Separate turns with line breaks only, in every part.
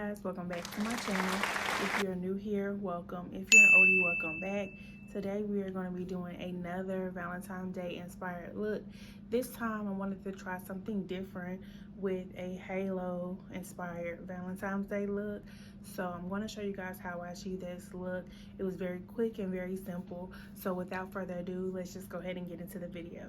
guys, welcome back to my channel. If you're new here, welcome. If you're an oldie, welcome back. Today we are going to be doing another Valentine's Day inspired look. This time I wanted to try something different with a halo inspired Valentine's Day look. So I'm going to show you guys how I achieved this look. It was very quick and very simple. So without further ado, let's just go ahead and get into the video.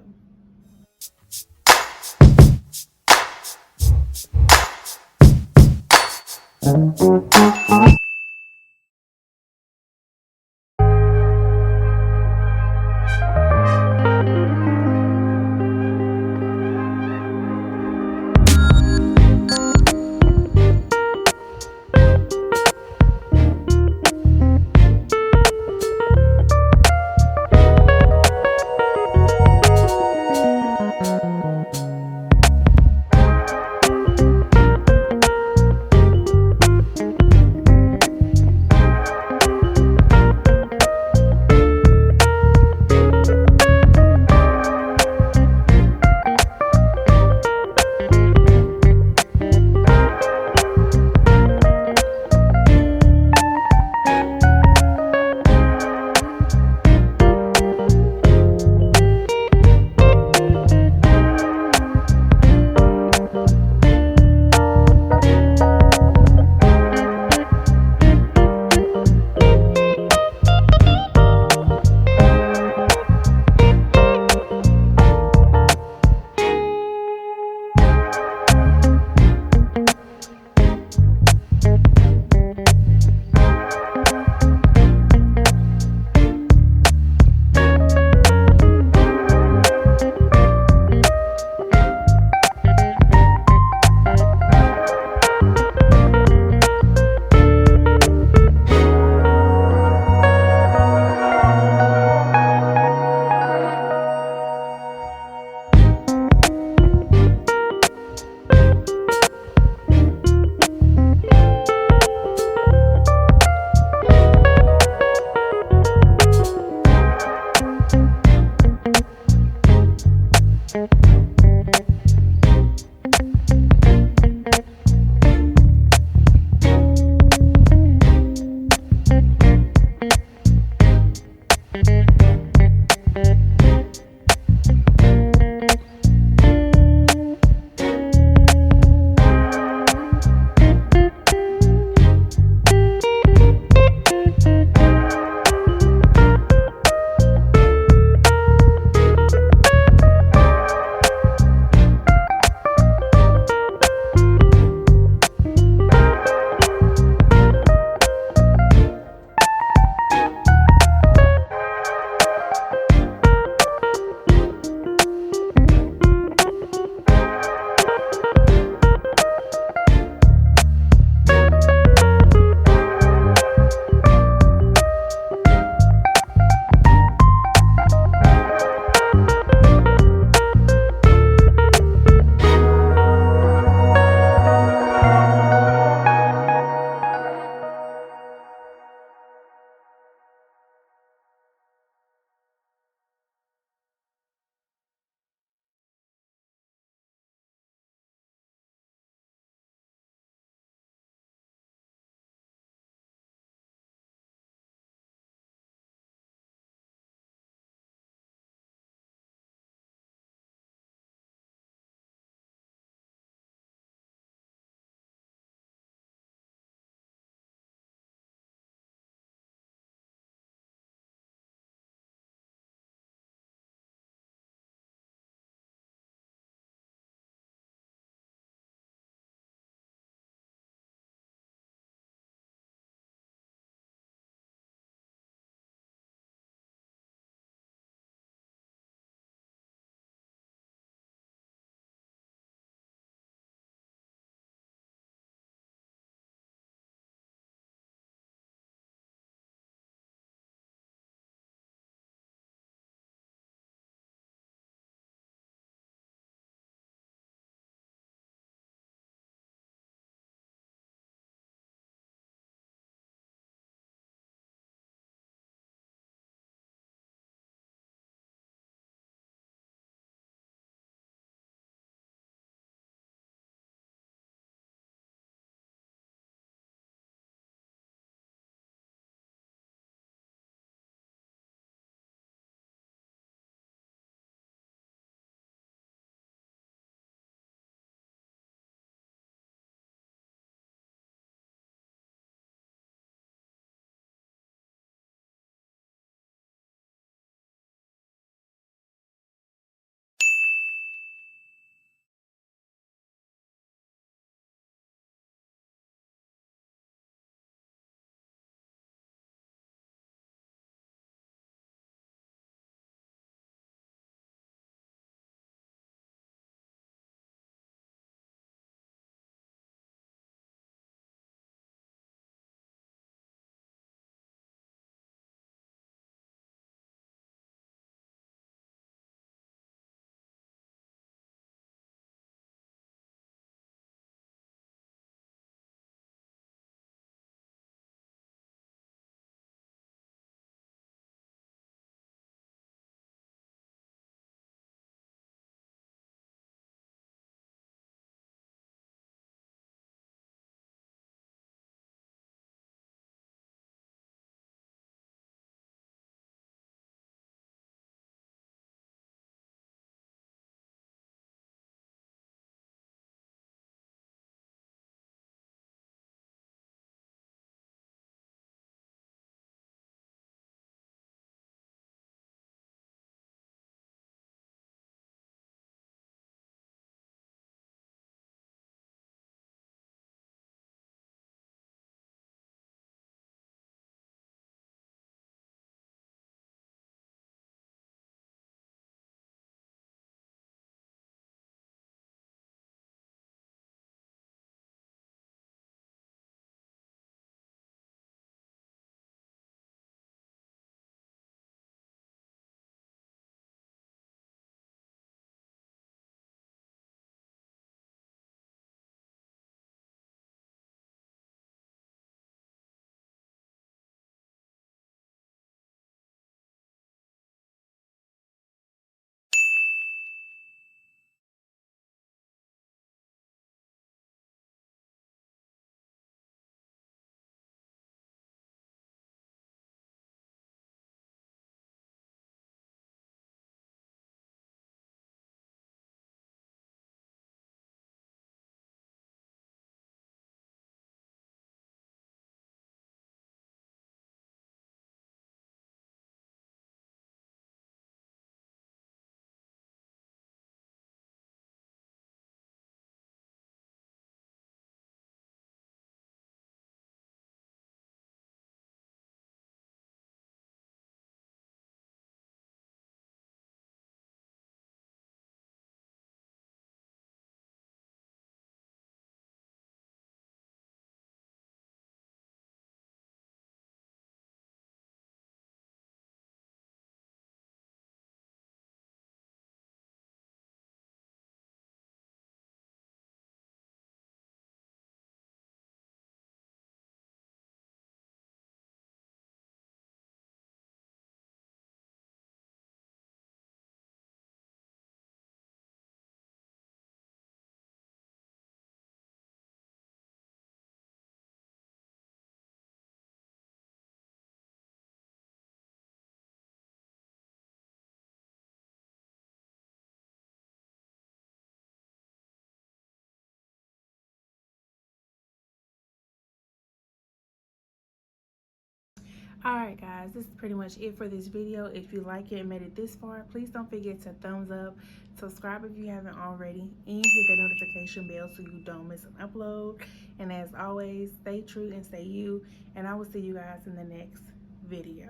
Alright guys, this is pretty much it for this video. If you like it and made it this far, please don't forget to thumbs up, subscribe if you haven't already, and hit that notification bell so you don't miss an upload. And as always, stay true and stay you, and I will see you guys in the next video.